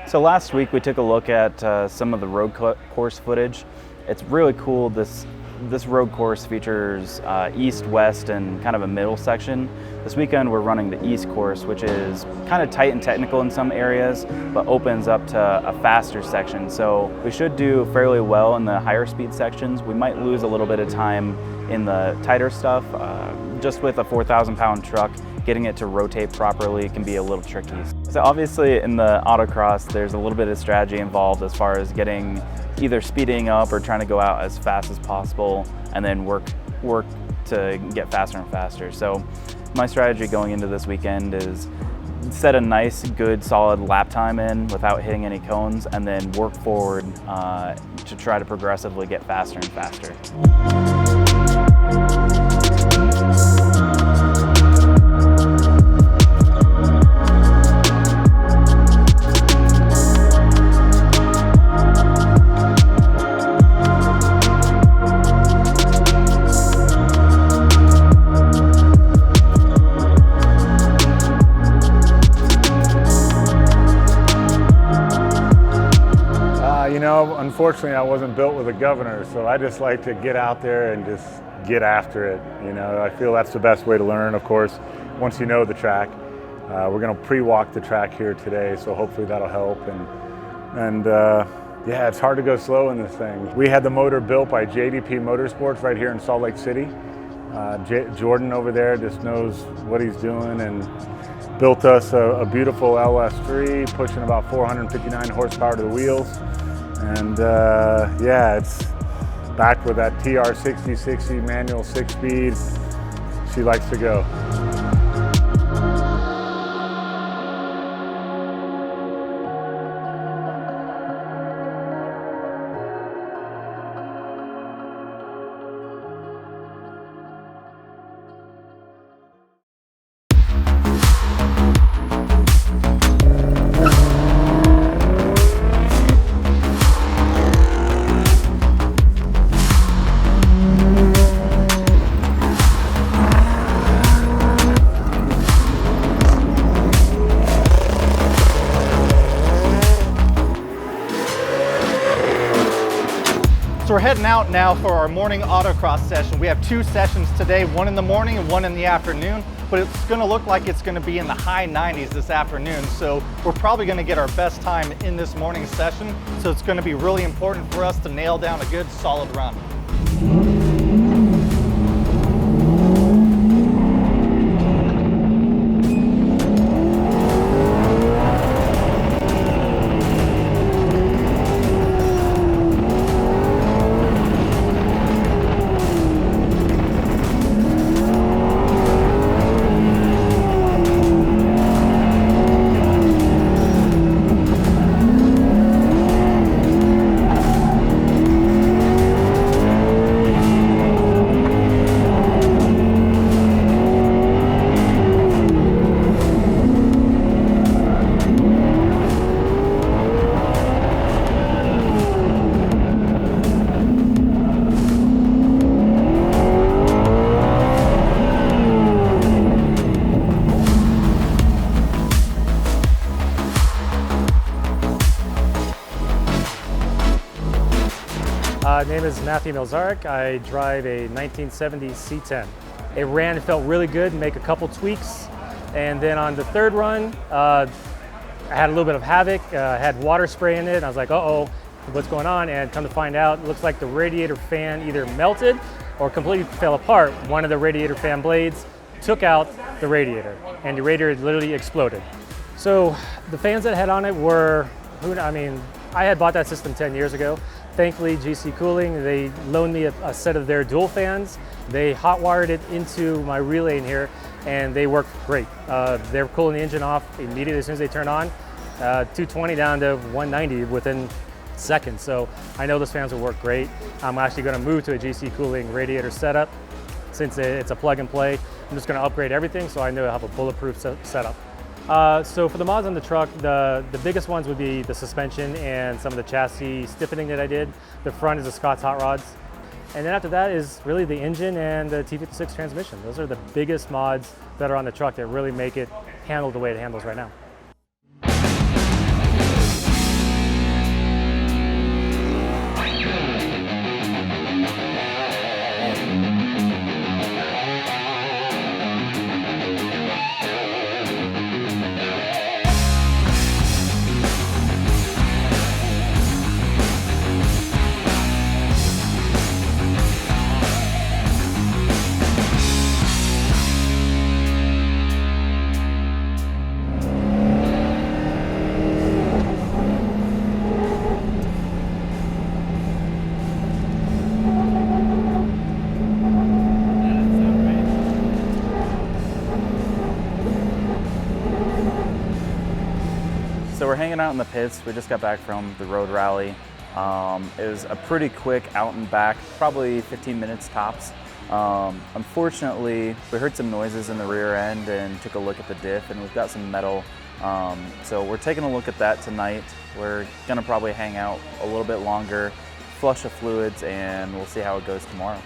So last week we took a look at some of the road course footage. It's really cool. This road course features east, west, and kind of a middle section. This weekend we're running the east course, which is kind of tight and technical in some areas, but opens up to a faster section. So we should do fairly well in the higher speed sections. We might lose a little bit of time in the tighter stuff. Just with a 4,000 pound truck, getting it to rotate properly can be a little tricky. So obviously in the autocross, there's a little bit of strategy involved as far as getting either speeding up or trying to go out as fast as possible and then work to get faster and faster. So my strategy going into this weekend is set a nice, good, solid lap time in without hitting any cones and then work forward to try to progressively get faster and faster. Unfortunately, I wasn't built with a governor, so I just like to get out there and just get after it. I feel that's the best way to learn, of course, once you know the track. We're going to pre-walk the track here today, so hopefully that'll help. And yeah, it's hard to go slow in this thing. We had the motor built by JDP Motorsports right here in Salt Lake City. Jordan over there just knows what he's doing and built us a beautiful LS3, pushing about 459 horsepower to the wheels. And yeah, it's backed with that TR6060 manual 6-speed. She likes to go. So we're heading out now for our morning autocross session. We have 2 sessions today, one in the morning and one in the afternoon, but it's gonna look like it's gonna be in the high 90s this afternoon. So we're probably gonna get our best time in this morning session. So it's gonna be really important for us to nail down a good solid run. My name is Matthew Milzarek. I drive a 1970 C10. It ran and felt really good, make a couple tweaks. And then on the third run, I had a little bit of havoc, had water spray in it. And I was like, uh-oh, what's going on? And come to find out, it looks like the radiator fan either melted or completely fell apart. One of the radiator fan blades took out the radiator and the radiator literally exploded. So the fans that I had on it were, I had bought that system 10 years ago. Thankfully, GC Cooling, they loaned me a set of their dual fans. They hot wired it into my relay in here and they worked great. They're cooling the engine off immediately as soon as they turn on. 220 down to 190 within seconds. So I know those fans will work great. I'm actually gonna move to a GC Cooling radiator setup. Since it's a plug and play, I'm just gonna upgrade everything so I know I have a bulletproof setup. So for the mods on the truck, the biggest ones would be the suspension and some of the chassis stiffening that I did. The front is the Scott's hot rods. And then after that is really the engine and the T56 transmission. Those are the biggest mods that are on the truck that really make it handle the way it handles right now. hanging out in the pits. We just got back from the road rally. It was a pretty quick out and back, probably 15 minutes tops. Unfortunately, we heard some noises in the rear end and took a look at the diff, and we've got some metal. So we're taking a look at that tonight. We're gonna probably hang out a little bit longer, flush the fluids, and we'll see how it goes tomorrow.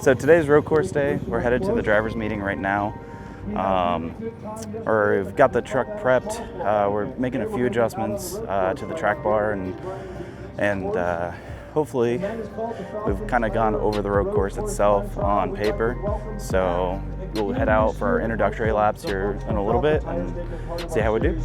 So today's road course day. We're headed to the driver's meeting right now. We've got the truck prepped. We're making a few adjustments to the track bar, and hopefully we've kind of gone over the road course itself on paper. So we'll head out for our introductory laps here in a little bit and see how we do.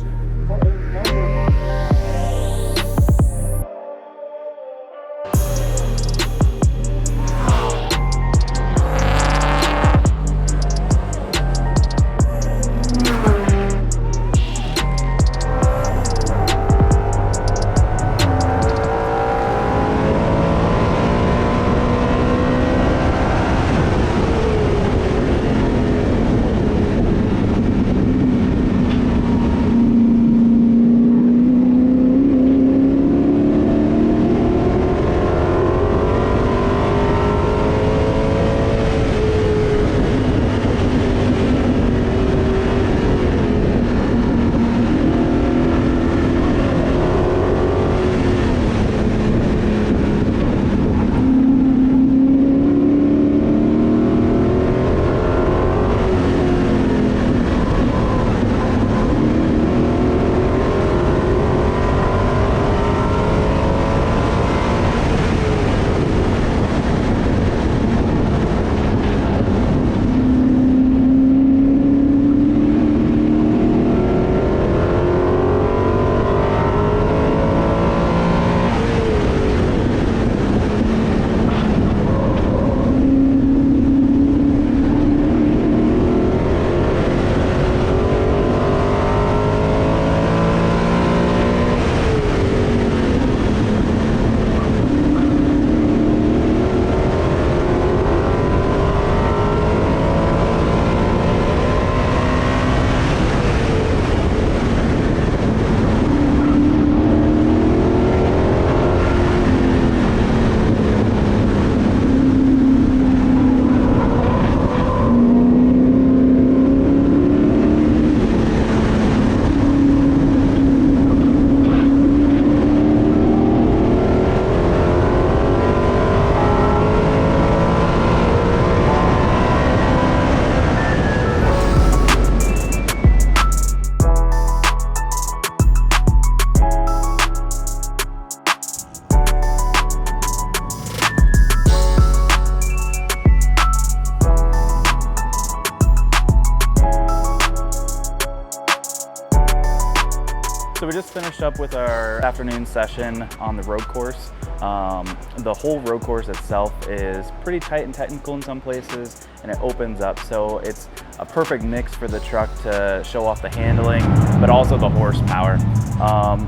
So we just finished up with our afternoon session on the road course. The whole road course itself is pretty tight and technical in some places, and it opens up. So it's a perfect mix for the truck to show off the handling, but also the horsepower.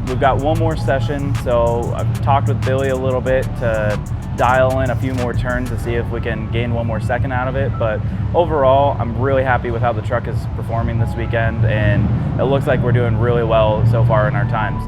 We've got one more session, so I've talked with Billy a little bit to dial in a few more turns to see if we can gain one more second out of it. But overall, I'm really happy with how the truck is performing this weekend, and it looks like we're doing really well so far in our times.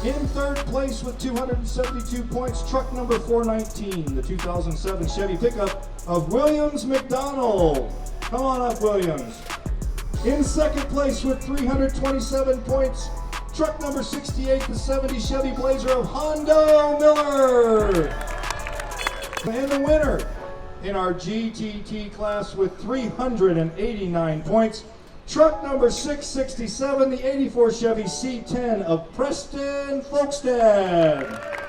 In third place with 272 points, truck number 419, the 2007 Chevy pickup of Williams McDonald. Come on up, Williams. In second place with 327 points, truck number 68, the 70 Chevy Blazer of Hondo Miller. And the winner in our GTT class with 389 points, truck number 667, the 84 Chevy C10 of Preston Folkestad.